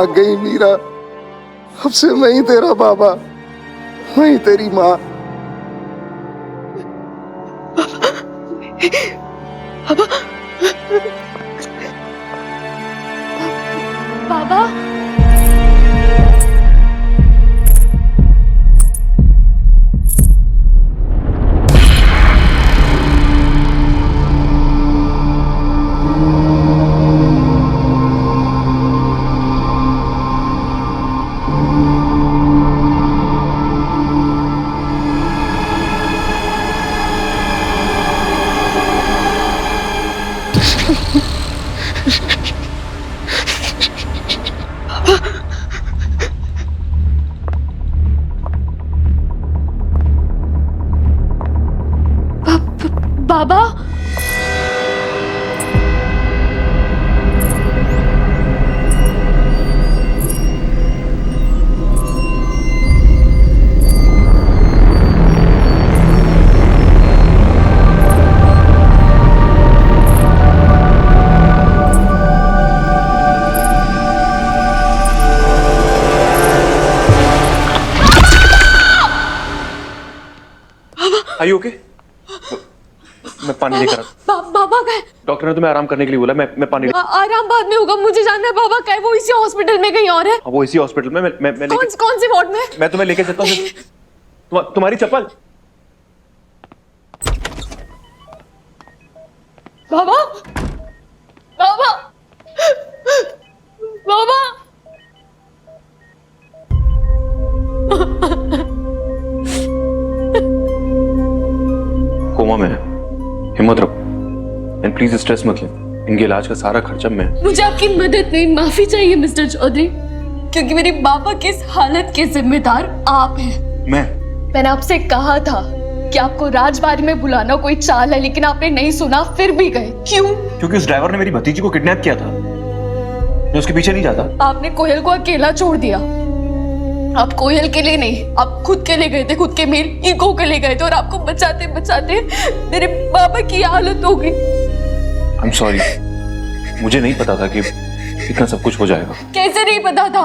भाग गई मीरा। अब से मैं ही तेरा बाबा, मैं ही तेरी माँ। बाबा बाबा Are you okay? मैं पानी लेकर आता हूं। बाबा का है? डॉक्टर ने तुम्हें आराम करने के लिए बोला। मैं पानी आराम बाद में होगा, मुझे जानना है बाबा का है। वो इसी हॉस्पिटल में कहीं और है? हाँ, वो इसी हॉस्पिटल में। मैं कौन से वार्ड में? मैं तुम्हें लेके चलता हूँ। तुम्हारी चप्पल। बाबा बाबा बाबा कोमा में है, हिम्मत रखो एंड प्लीज स्ट्रेस मत ले। इनके इलाज का सारा खर्चा मैं। मुझे आपकी मदद नहीं, माफी चाहिए मिस्टर चौधरी, क्योंकि मेरे बाबा की इस हालत के जिम्मेदार आप हैं। मैंने आपसे कहा था कि आपको राजबाड़ी में बुलाना कोई चाल है, लेकिन आपने नहीं सुना, फिर भी गए। क्यों? क्योंकि उस ड्राइवर ने मेरी भतीजी को किडनैप किया था। मैं उसके पीछे नहीं जाता। आपने कोयल को अकेला छोड़ दिया। आप कोयल के लिए नहीं, आप खुद के लिए गए थे, खुद के मेल ईगो के लिए गए थे, और आपको बचाते बचाते मेरे बाबा की हालत हो गई। I'm sorry, मुझे नहीं पता था कि इतना सब कुछ हो जाएगा। कैसे नहीं पता था?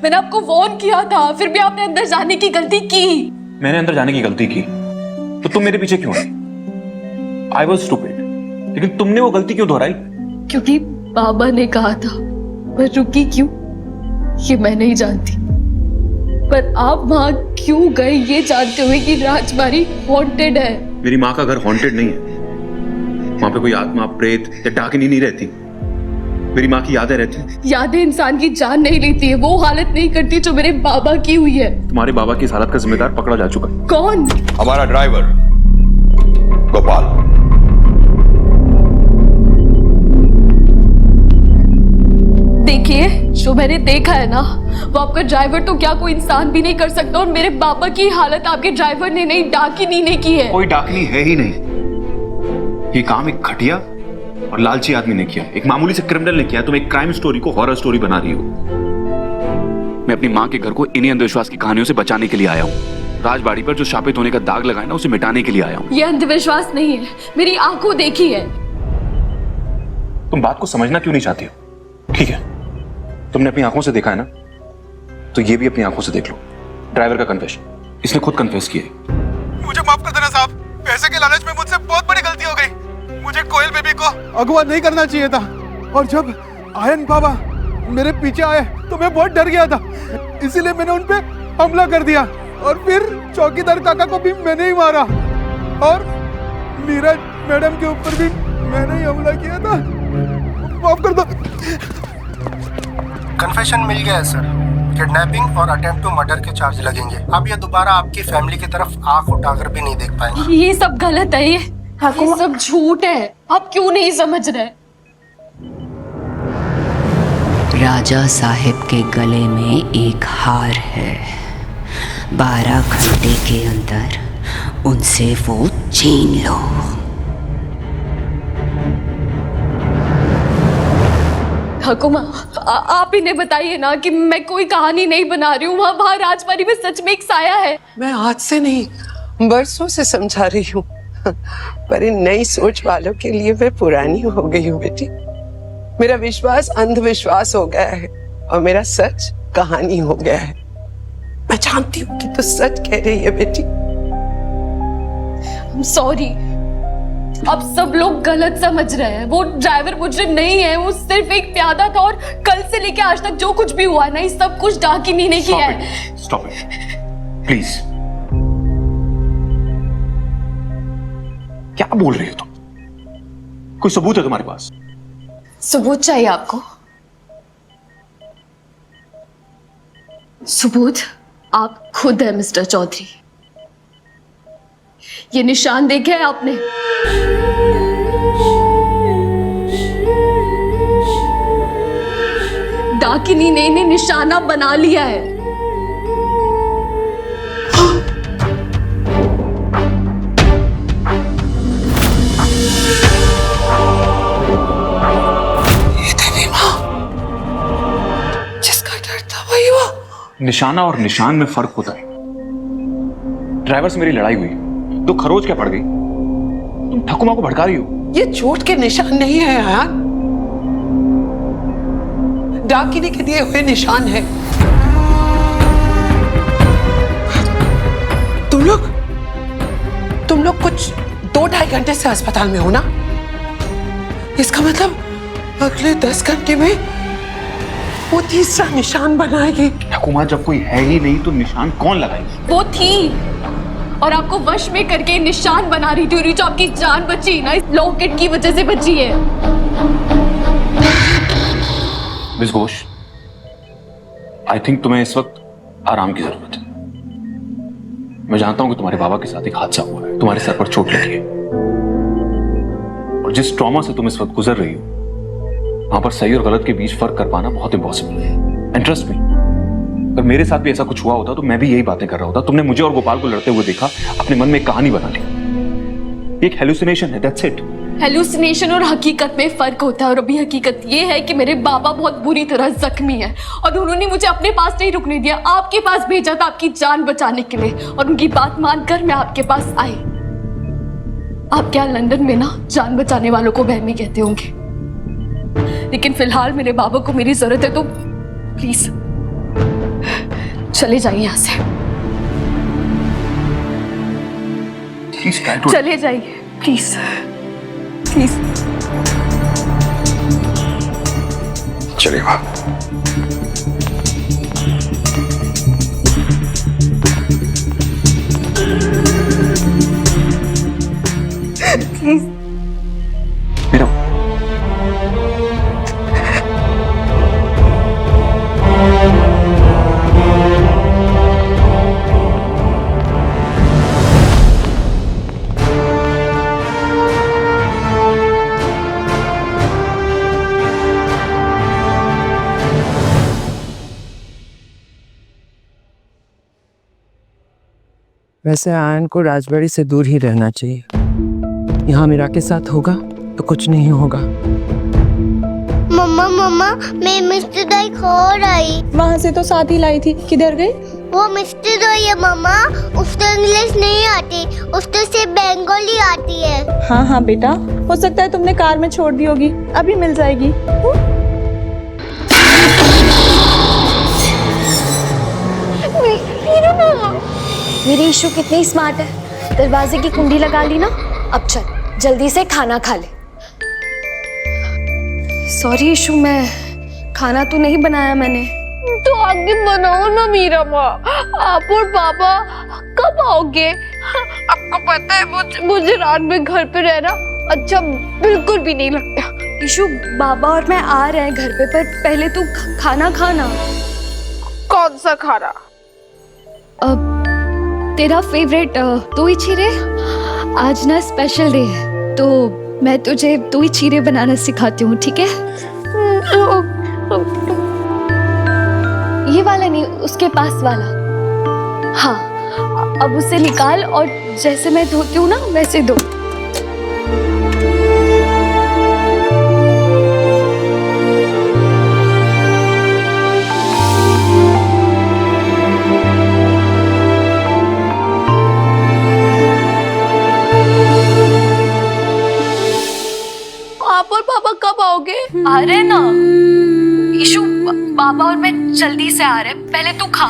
मैंने आपको वार्न किया था, फिर भी आपने अंदर जाने की गलती की। मैंने अंदर जाने की गलती की तो तुम मेरे पीछे क्यों आई? I was stupid, लेकिन तुमने वो गलती क्यों दोहराई? क्योंकि बाबा ने कहा था। पर रुकी क्यों ये मैं नहीं जानती, पर आप वहां क्यों गए ये जानते हुए कि राजबाड़ी हॉन्टेड है। मेरी माँ का घर हॉन्टेड नहीं है। वहां पे कोई आत्मा, प्रेत या डाकिनी नहीं रहती। मेरी माँ की यादें रहती हैं। यादें इंसान की जान नहीं लेती है, वो हालत नहीं करती जो मेरे बाबा की हुई है। तुम्हारे बाबा की इस हालत का जिम्मेदार पकड़ा जा चुका है। कौन? हमारा ड्राइवर गोपाल। देखिए, जो मैंने देखा है ना, वो आपका ड्राइवर तो क्या कोई इंसान भी नहीं कर सकता, और मेरे बाबा की हालत आपके ड्राइवर ने नहीं, डाकिनी ने की है। कोई डाकिनी है ही नहीं। ये काम एक घटिया और लालची आदमी ने किया, एक मामूली से क्रिमिनल ने किया। तुम एक क्राइम स्टोरी को हॉरर स्टोरी बना रही हो। मैं अपनी माँ के घर को इन्हीं अंधविश्वास की कहानियों से बचाने के लिए आया हूँ। राजबाड़ी पर जो शापित होने का दाग लगा है ना, उसे मिटाने के लिए आया हूँ। ये अंधविश्वास नहीं है, मेरी आंखों देखी है। तुम बात को समझना क्यों नहीं चाहती हो? ठीक है, तुमने अपनी आंखों से देखा है ना, तो ये भी अपनी आंखों से देख लो। ड्राइवर का कन्फेशन, इसने खुद कन्फेस किया है। मुझे माफ कर देना साहब, पैसे के लालच में मुझसे बहुत बड़ी गलती हो गई। मुझे कोयल बेबी को अगवा नहीं करना चाहिए था, और जब आयन बाबा मेरे पीछे आए तो मैं बहुत डर गया था, इसीलिए मैंने उन पे हमला कर दिया, और फिर चौकीदार काका को भी मैंने ही मारा, और मीरा मैडम के ऊपर भी मैंने ही हमला किया था। माफ कर दो। कन्फेशन मिल गया है सर। किडनैपिंग और अटेम्प्ट टू मर्डर के चार्ज लगेंगे। अब ये दोबारा आपकी फैमिली की तरफ आंख उठाकर भी नहीं देख पाएंगे। ये सब गलत है, ये सब झूठ है। आप क्यों नहीं समझ रहे? राजा साहिब के गले में एक हार है, 12 घंटे के अंदर उनसे वो छीन लो। हकुमा, आप इन्हें बताइए ना कि मैं कोई कहानी नहीं बना रही हूँ। वहाँ राजबाड़ी में सच में एक साया है। मैं आज से नहीं बरसों से समझा रही हूँ, पर इन नई सोच वालों के लिए मैं पुरानी हो गई हूँ बेटी। मेरा विश्वास अंधविश्वास हो गया है। और मेरा सच कहानी हो गया है। मैं जानती हूँ कि तू सच कह रही है बेटी। सॉरी, अब सब लोग गलत समझ रहे हैं। वो ड्राइवर मुजरिम नहीं है, वो सिर्फ एक प्यादा था और कल से लेके आज तक जो कुछ भी हुआ है ना, ये सब कुछ डाकिनी ने किया है। Stop it please. क्या बोल रही हो तुम? कोई सबूत है तुम्हारे पास? सबूत चाहिए आपको? सबूत आप खुद है मिस्टर चौधरी। ये निशान देखे हैं आपने? डाकिनी ने इन्हें निशाना बना लिया है। ये तेरी माँ, जिसका डर था वही वो। निशाना और निशान में फर्क होता है। ड्राइवर से मेरी लड़ाई हुई तो खरोच क्या पड़ गई? तुम ठकुमा को भड़का रही हो। ये चोट के निशान नहीं है यार, डाकिनी के दिए हुए निशान है। तुम लोग कुछ 2-2.5 घंटे से अस्पताल में हो ना? इसका मतलब अगले 10 घंटे में वो तीसरा निशान बनाएगी। ठकुमा, जब कोई है ही नहीं तो निशान कौन लगाएगी? वो थी और आपको वश में करके निशान बना रही थी, और जो आपकी जान बची ना, इस लॉकेट की वजह से बची है। मिस घोष, आई थिंक तुम्हें इस वक्त आराम की जरूरत है। मैं जानता हूं कि तुम्हारे बाबा के साथ एक हादसा हुआ है, तुम्हारे सर पर चोट लगी है, और जिस ट्रॉमा से तुम इस वक्त गुजर रही हो, वहां पर सही और गलत के बीच फर्क कर पाना बहुत इम्पॉसिबल है। एंड ट्रस्ट मी, अगर मेरे साथ भी ऐसा कुछ हुआ होता तो मैं भी यही बातें कर रहा होता। तुमने मुझे और गोपाल को लड़ते हुए देखा, अपने मन में एक कहानी बना ली। एक हेलुसिनेशन है, दैट्स इट। हेलुसिनेशन और हकीकत में फर्क होता है, और अभी हकीकत ये है कि मेरे बाबा बहुत बुरी तरह जख्मी हैं और उन्होंने मुझे अपने पास नहीं रुकने दिया, आपके पास भेजा था आपकी जान बचाने के लिए, और उनकी बात मानकर मैं आपके पास आई। आप क्या लंदन में ना जान बचाने वालों को बहमी कहते होंगे, लेकिन फिलहाल मेरे बाबा को मेरी जरूरत है, तो प्लीज चले जाइए यहाँ से। चले जाइए प्लीज, प्लीज। चलिए बाप। प्लीज। मेरा वैसे आयन को राजबाड़ी से दूर ही रहना चाहिए। यहाँ मीरा के साथ होगा तो कुछ नहीं होगा। मम्मा मम्मा, मैं मिस्टर दाई खो रही। वहाँ से तो साथ ही लाई थी, किधर गई? वो मिस्टर दाई है मम्मा, उसको इंग्लिश नहीं आती, उसको सिर्फ बंगाली आती है। हाँ हाँ बेटा, हो सकता है तुमने कार में छोड़ दी होगी, अभी मिल जाएगी। मेरी इशू कितनी स्मार्ट है, दरवाजे की कुंडी लगा ली ना। अब चल जल्दी से खाना खा ले। सॉरी इशू, मैं खाना तो नहीं बनाया मैंने। तो आगे बनाओ ना मीरा माँ, आप और पापा कब आओगे? आपको पता है मुझे रात में घर पे रहना अच्छा बिल्कुल भी नहीं लगता। इशू, बाबा और मैं आ रहे हैं घर पे, पर पहले तू खाना खाना। कौन सा खाना? तेरा फेवरेट दही चीरे। आज ना स्पेशल डे है, तो मैं तुझे दही चीरे बनाना सिखाती हूँ, ठीक है? ये वाला नहीं, उसके पास वाला। हाँ, अब उसे निकाल और जैसे मैं धोती हूँ ना वैसे धो। आप और पापा कब आओगे? आ रहे ना। ईशु बाबा और मैं जल्दी से आ रहे हैं, पहले तू खा।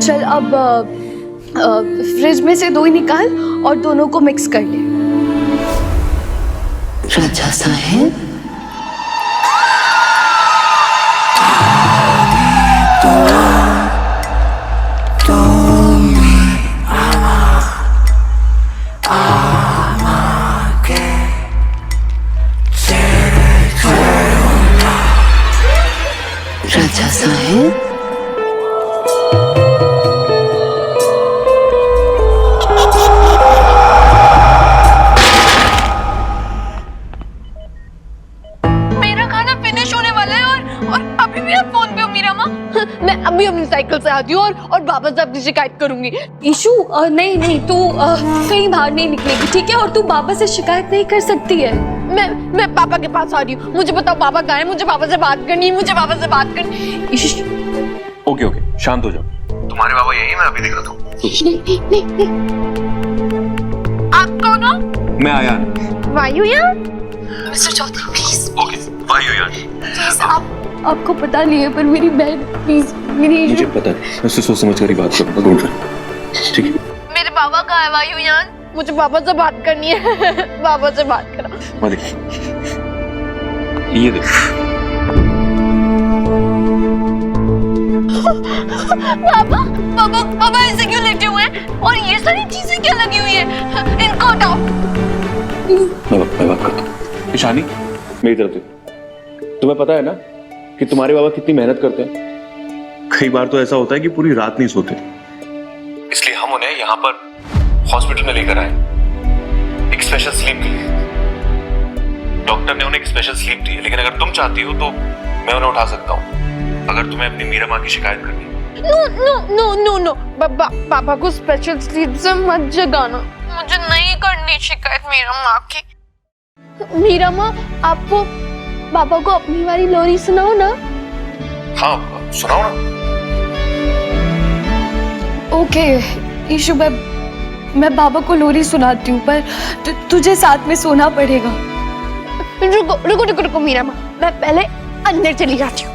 चल अब फ्रिज में से 2 ही निकाल और दोनों को मिक्स कर ले। राजा साहेब, राजा साहेब, मेरा खाना फिनिश होने वाला है और अभी भी आप फोन पे हो मीरा माँ। मैं अभी अपनी साइकिल से आती हूँ और बाबा से अपनी शिकायत करूंगी। ईशु नहीं तू कहीं बाहर नहीं निकलेगी, ठीक है? और तू बाबा से शिकायत नहीं कर सकती है। मैं पापा के पास आ रही हूँ। मुझे बताओ पापा कहाँ है? मुझे पापा से बात करनी है, मुझे पापा से बात करनी। ईशु ओके शांत हो जाओ। तुम्हारे बाबा यही, मैं अभी दिखाता हूँ। नहीं। आप कौन हो? मैं आया। वायुयान? Mister Chaudhary please. ओके वायुयान। प्लीज आपको पता नहीं है पर मेरी बहन, प्लीज मेरी। मुझे पता है, मैं उससे सोच समझ कर ही बात करूंगा। डोंट वरी, ठीक है? मेरे बाबा कहाँ है वायुयान? मुझे पापा से बात करनी है। बाबा से बात करो। ये देख। पापा ऐसे क्यों लेटे हुए हैं? और ये सारी चीजें क्या लगी हुई है? इनको हटाओ। मैं बात करता हूँ। ईशानी, मेरी तरफ देखो। तुम्हें पता है ना कि तुम्हारे बाबा कितनी मेहनत करते हैं? कई बार तो ऐसा होता है कि पूरी रात नहीं सोते, इसलिए हम उन्हें यहाँ पर हॉस्पिटल में लेकर आए एक स्पेशल स्लीप के लिए। डॉक्टर ने उन्हें एक स्पेशल स्लीप दी है, लेकिन अगर तुम चाहती हो तो मैं उन्हें उठा सकता हूँ, अगर तुम्हें अपनी मीरा माँ की शिकायत करनी है। नो पापा को स्पेशल स्लीप से मत जगाना। मुझे नहीं करनी शिकायत मीरा माँ की। मीरा माँ, आपको पापा को अपनी वाली लोरी सुनाओ ना। हाँ सुनाओ ना। ओके ईशु, मैं बाबा को लोरी सुनाती हूँ, पर तुझे साथ में सोना पड़ेगा। रुको मीरा माँ, मैं पहले अंदर चली जाती हूँ।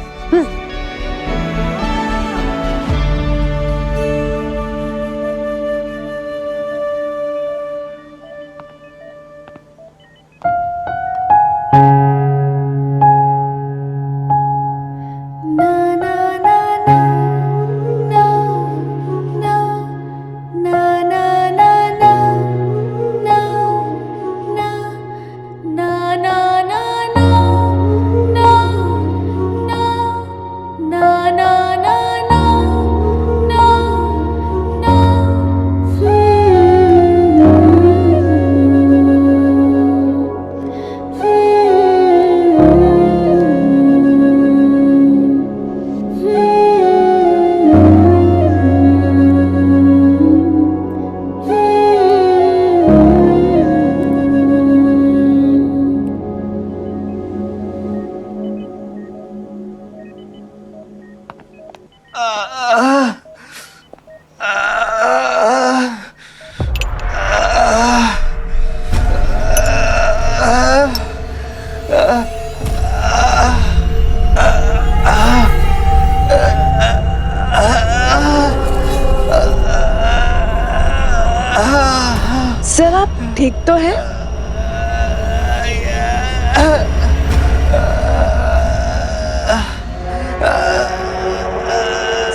सर आप ठीक तो हैं?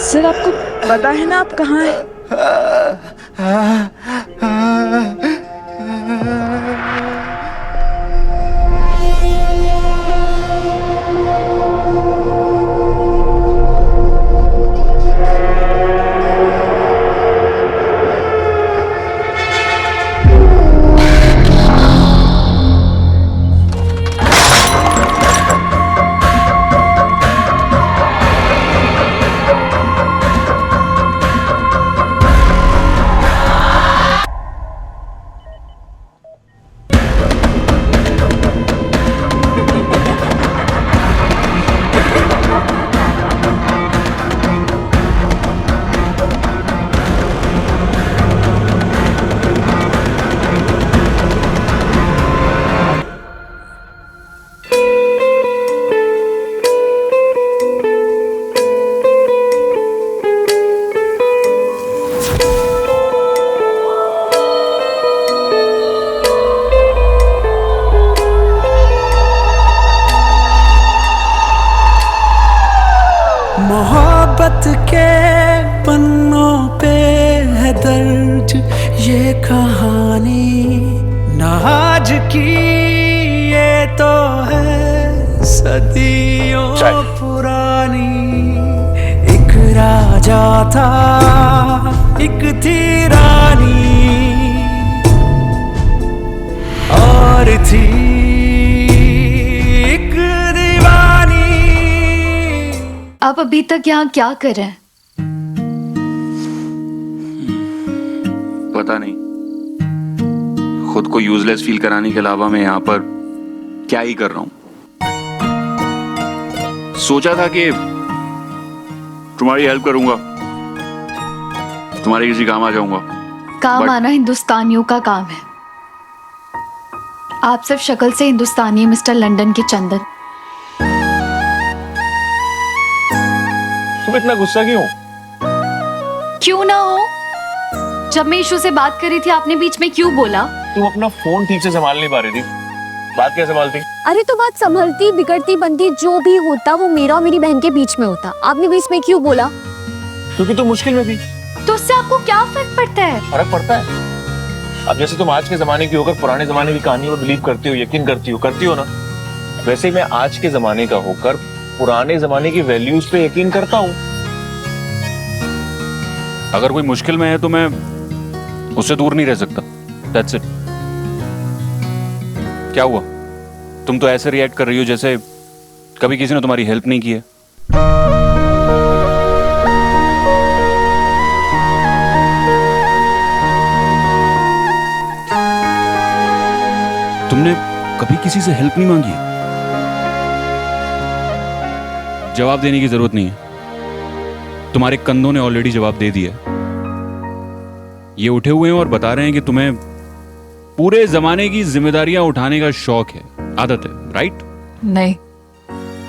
सर आपको पता है ना आप कहाँ हैं? मोहब्बत के पन्नों पे है दर्ज ये कहानी, ना आज की ये तो है सदियों पुरानी। एक राजा था, एक थी रानी, और थी एक दीवानी। आप अभी तक यहाँ क्या कर रहे हैं? पता नहीं, खुद को यूजलेस फील कराने के अलावा मैं यहाँ पर क्या ही कर रहा हूँ। सोचा था कि तुम्हारी हेल्प करूंगा, तुम्हारे किसी काम आ जाऊंगा। काम आना हिंदुस्तानियों का काम है। आप सिर्फ शक्ल से हिंदुस्तानी है मिस्टर लंदन के चंदन। तुम इतना गुस्सा क्यों? क्यों ना हो? जब मैं ईशू से बात कर रही थी आपने बीच में क्यों बोला? तुम अपना फोन ठीक से संभाल नहीं पा रही थी, बात क्या संभालती? अरे तो बात संभलती बिगड़ती बनती जो भी होता वो मेरा और मेरी बहन के बीच में होता, आपने बीच में क्यों बोला? क्योंकि तुम मुश्किल में थी। तो उससे आपको क्या फर्क पड़ता है? फर्क पड़ता है। अब जैसे तुम आज के जमाने की होकर पुराने जमाने की कहानी में बिलीव करती हो, यकीन करती हो ना, वैसे मैं आज के जमाने का होकर पुराने जमाने की वैल्यूज पे यकीन करता हूँ। अगर कोई मुश्किल में है तो मैं उससे दूर नहीं रह सकता। That's it। क्या हुआ? तुम तो ऐसे रिएक्ट कर रही हो जैसे कभी किसी ने तुम्हारी हेल्प नहीं की है। तुमने कभी किसी से हेल्प नहीं मांगी? जवाब देने की जरूरत नहीं है, तुम्हारे कंधों ने ऑलरेडी जवाब दे दिया। ये उठे हुए हैं और बता रहे हैं कि तुम्हें पूरे जमाने की जिम्मेदारियां उठाने का शौक है, आदत है, राइट? नहीं,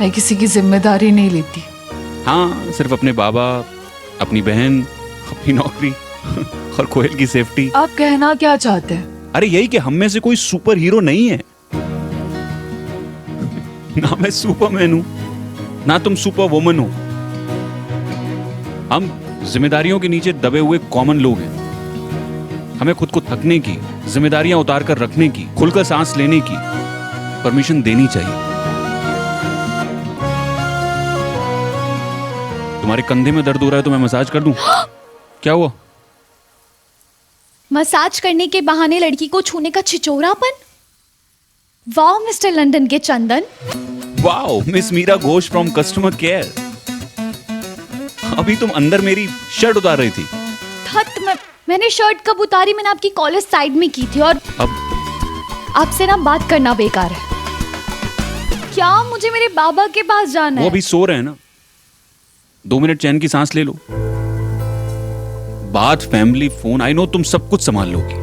मैं किसी की जिम्मेदारी नहीं लेती। हाँ, सिर्फ अपने बाबा, अपनी बहन, अपनी नौकरी और कोयल की सेफ्टी। आप कहना क्या चाहते हैं? अरे यही कि हम में से कोई सुपर हीरो नहीं है। ना मैं सुपरमैन हूं, ना तुम सुपर वुमन हो। हम जिम्मेदारियों के नीचे दबे हुए कॉमन लोग हैं। हमें खुद को थकने की, जिम्मेदारियां उतार कर रखने की, खुलकर सांस लेने की परमिशन देनी चाहिए। तुम्हारे कंधे में दर्द हो रहा है तो मैं मसाज कर दूं? क्या हुआ? मसाज करने के बहाने लड़की को छूने का छिचोरापन? वाओ मिस्टर लंदन के Chandan. Wow miss Meera Ghosh from customer care. अभी तुम अंदर मेरी शर्ट उतार रही थी। मैंने शर्ट कब उतारी? मैंने आपकी कॉलर साइड में की थी। और अब आपसे ना बात करना बेकार है। क्या मुझे मेरे बाबा के पास जाना है? वो अभी सो रहे हैं ना, 2 मिनट चैन की सांस ले लो। बात, फैमिली, फोन, आई नो तुम सब कुछ संभाल लोगी,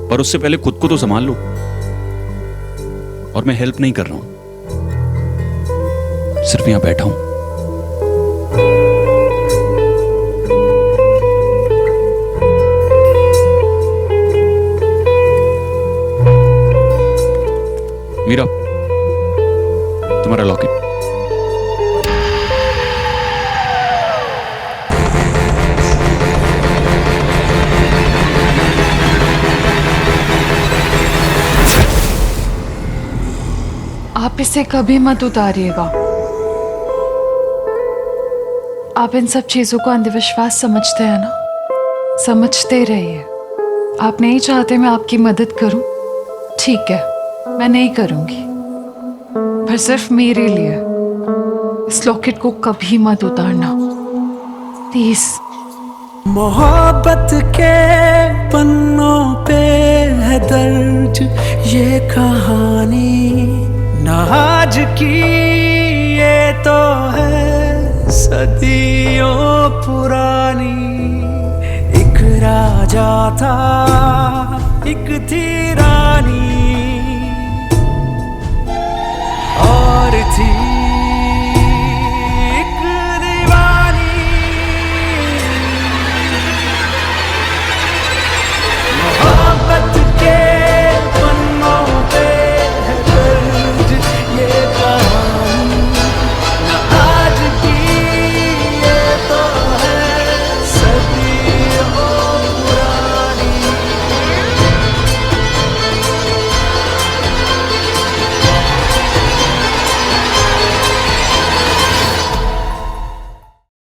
पर उससे पहले खुद को तो संभाल लो। और मैं हेल्प नहीं कर रहा हूं, सिर्फ यहां बैठा हूं। मीरा, तुम्हारा लॉकेट। आप इसे कभी मत उतारिएगा। आप इन सब चीजों को अंधविश्वास समझते हैं ना, समझते रहिए। आप नहीं चाहते मैं आपकी मदद करूं? ठीक है, मैं नहीं करूंगी, पर सिर्फ मेरे लिए इस लॉकेट को कभी मत उतारना, प्लीज। मोहब्बत के पन्नों पे है दर्ज ये कहानी, ना आज की ये तो है सदियों पुरानी। एक राजा था, एक थी रानी,